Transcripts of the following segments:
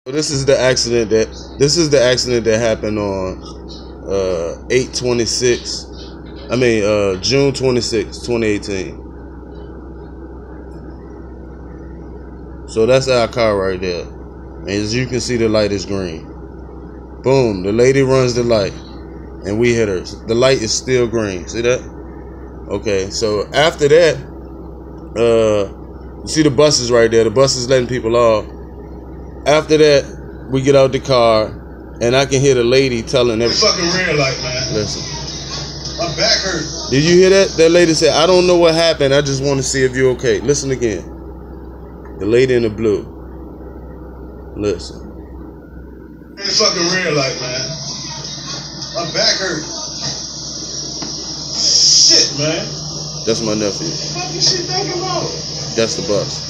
This is the accident that happened on 8/26. I mean June 26, 2018. So that's our car right there. And as you can see, the light is green. Boom, the lady runs the light and we hit her. The light is still green. See that? Okay, so after that, you see the buses right there. The bus is letting people off. After that, we get out the car, and I can hear the lady telling everybody. Fucking red light, man. Listen. My back hurts. Did you hear that? That lady said, "I don't know what happened. I just want to see if you're okay." Listen again. The lady in the blue. Listen. It's fucking red light, man. My back hurts. Shit, man. That's my nephew. What the fuck is she thinking about? That's the bus.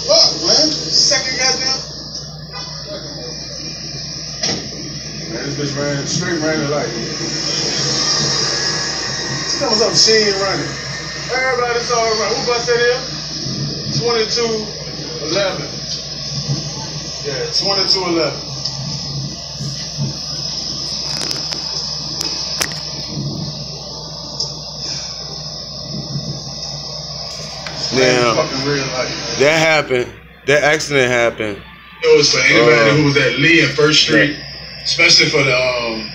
Fuck, man. Second goddamn. Man, this bitch ran the light. Tell me something, she ain't running. Everybody saw her run. Who bus that is? 2211. Yeah, 2211. Now, that happened. That accident happened. It was for anybody who was at Lee and First Street, especially for the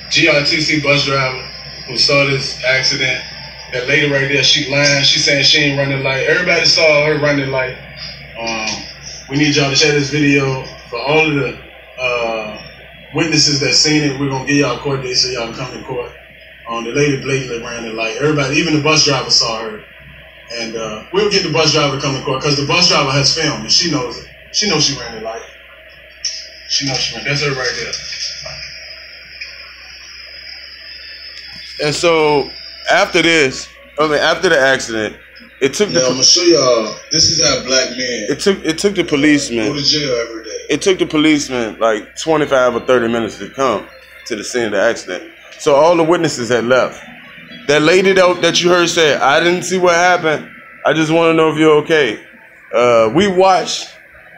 GRTC bus driver who saw this accident. That lady right there, she lying. She saying she ain't running light. Everybody saw her running light. We need y'all to share this video for all of the witnesses that seen it. We're gonna give y'all a court date so y'all can come to court. The lady blatantly ran the light. Everybody, even the bus driver saw her. And we'll get the bus driver to come to court because the bus driver has film and she knows it. She knows she ran the light. She knows she ran. That's her right there. And so after this, after the accident, it took. I'm gonna show y'all. This is how black men. It took the policeman. Go to jail every day. It took the policeman like 25 or 30 minutes to come to the scene of the accident. So all the witnesses had left. That lady that you heard say, "I didn't see what happened. I just want to know if you're okay." We watched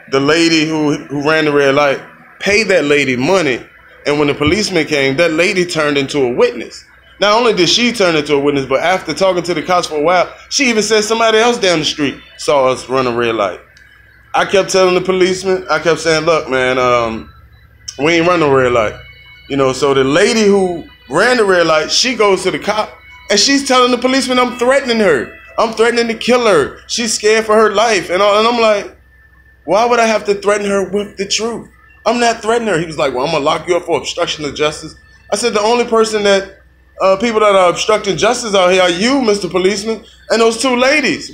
the lady who ran the red light pay that lady money, and when the policeman came, that lady turned into a witness. Not only did she turn into a witness, but after talking to the cops for a while, she even said somebody else down the street saw us run a red light. I kept telling the policeman, I kept saying, "Look, man, we ain't run no red light." You know, so the lady who ran the red light, she goes to the cop. And she's telling the policeman I'm threatening her. I'm threatening to kill her. She's scared for her life. And I'm like, why would I have to threaten her with the truth? I'm not threatening her. He was like, well, I'm going to lock you up for obstruction of justice. I said, the only person that, people that are obstructing justice out here are you, Mr. Policeman, and those two ladies.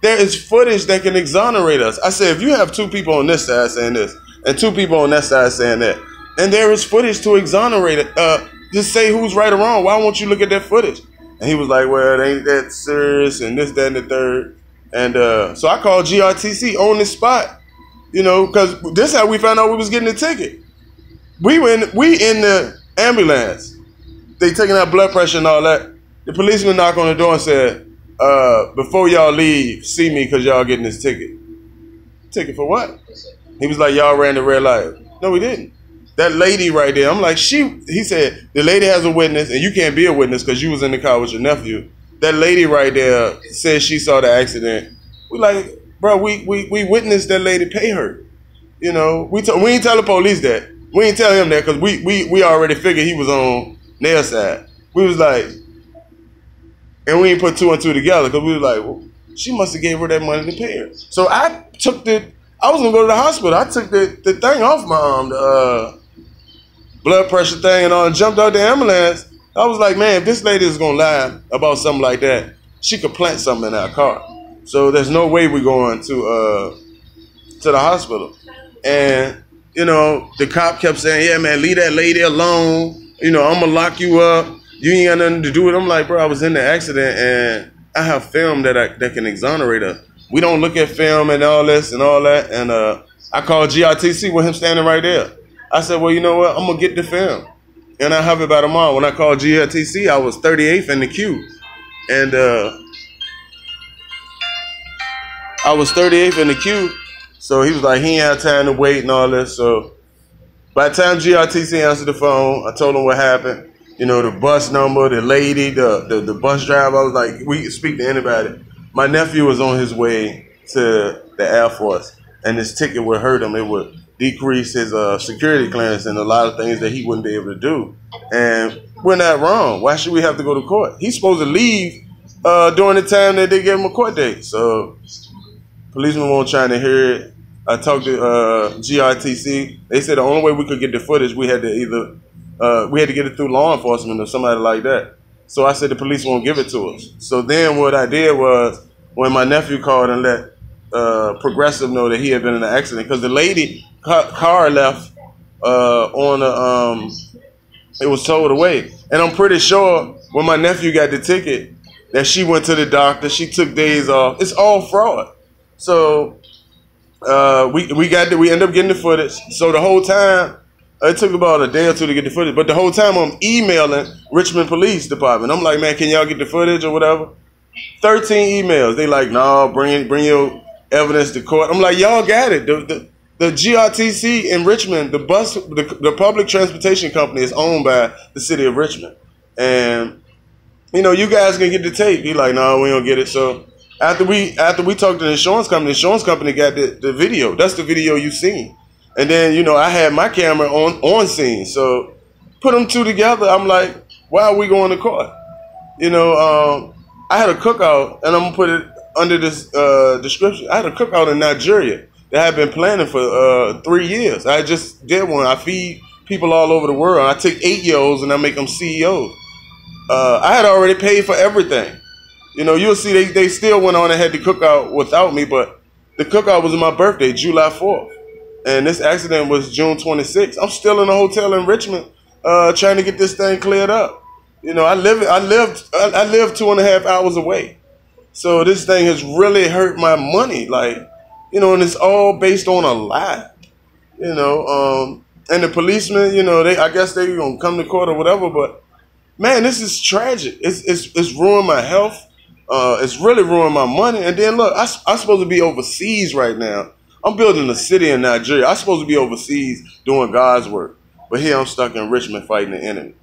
There is footage that can exonerate us. I said, if you have two people on this side saying this, and two people on that side saying that, and there is footage to exonerate it, just say who's right or wrong. Why won't you look at that footage? And he was like, well, it ain't that serious and this, that, and the third. And so I called GRTC on the spot, you know, because this is how we found out we was getting the ticket. We in the ambulance. They taking out blood pressure and all that. The policeman knocked on the door and said, before y'all leave, see me because y'all getting this ticket. Ticket for what? He was like, y'all ran the red light. No, we didn't. That lady right there, I'm like, he said, the lady has a witness, and you can't be a witness because you was in the car with your nephew. That lady right there said she saw the accident. We like, bro, we witnessed that lady pay her. You know, we ain't tell the police that. We ain't tell him that because we already figured he was on their side. We was like, and we ain't put two and two together because we was like, well, she must have gave her that money to pay her. So I was gonna go to the hospital. I took the thing off my arm, the blood pressure thing and all, and jumped out the ambulance. I was like, man, if this lady is gonna lie about something like that, she could plant something in our car. So there's no way we're going to the hospital. And you know, the cop kept saying, yeah, man, leave that lady alone. You know, I'm gonna lock you up. You ain't got nothing to do with it. I'm like, bro, I was in the accident and I have film that can exonerate us. We don't look at film and all this and all that. And I called GRTC with him standing right there. I said, well, you know what? I'm going to get the film. And I have it by tomorrow. When I called GRTC, I was 38th in the queue. And I was 38th in the queue. So he was like, he ain't had time to wait and all this. So by the time GRTC answered the phone, I told him what happened. You know, the bus number, the lady, the bus driver. I was like, we can speak to anybody. My nephew was on his way to the Air Force, and this ticket would hurt him. It would decrease his security clearance and a lot of things that he wouldn't be able to do. And we're not wrong. Why should we have to go to court? He's supposed to leave during the time that they gave him a court date. So policemen weren't trying to hear it. I talked to GRTC. They said the only way we could get the footage, we had to get it through law enforcement or somebody like that. So I said the police won't give it to us. So then what I did was, when my nephew called and let Progressive know that he had been in an accident, because the lady car left it was towed away. And I'm pretty sure when my nephew got the ticket that she went to the doctor, she took days off. It's all fraud. So we ended up getting the footage. So the whole time, it took about a day or two to get the footage, but the whole time I'm emailing Richmond Police Department. I'm like, man, can y'all get the footage or whatever? 13 emails. They like, no, bring your evidence to court. I'm like, y'all got it. The GRTC in Richmond, the public transportation company is owned by the city of Richmond. And, you know, you guys can get the tape. He like, no, we don't get it. So after we talked to the insurance company got the video. That's the video you seen. And then, you know, I had my camera on scene. So put them two together. I'm like, why are we going to court? You know, I had a cookout, and I'm going to put it under this description. I had a cookout in Nigeria that I had been planning for 3 years. I just did one. I feed people all over the world. I take 8-year-olds and I make them CEOs. I had already paid for everything. You know, you'll see they still went on and had the cookout without me, but the cookout was on my birthday, July 4th. And this accident was June 26th. I'm still in a hotel in Richmond trying to get this thing cleared up. You know, I live 2.5 hours away. So this thing has really hurt my money. Like, you know, and it's all based on a lie. You know, and the policemen, you know, I guess they gonna come to court or whatever, but man, this is tragic. It's ruined my health. It's really ruined my money. And then look, I'm supposed to be overseas right now. I'm building a city in Nigeria. I'm supposed to be overseas doing God's work. But here I'm stuck in Richmond fighting the enemy.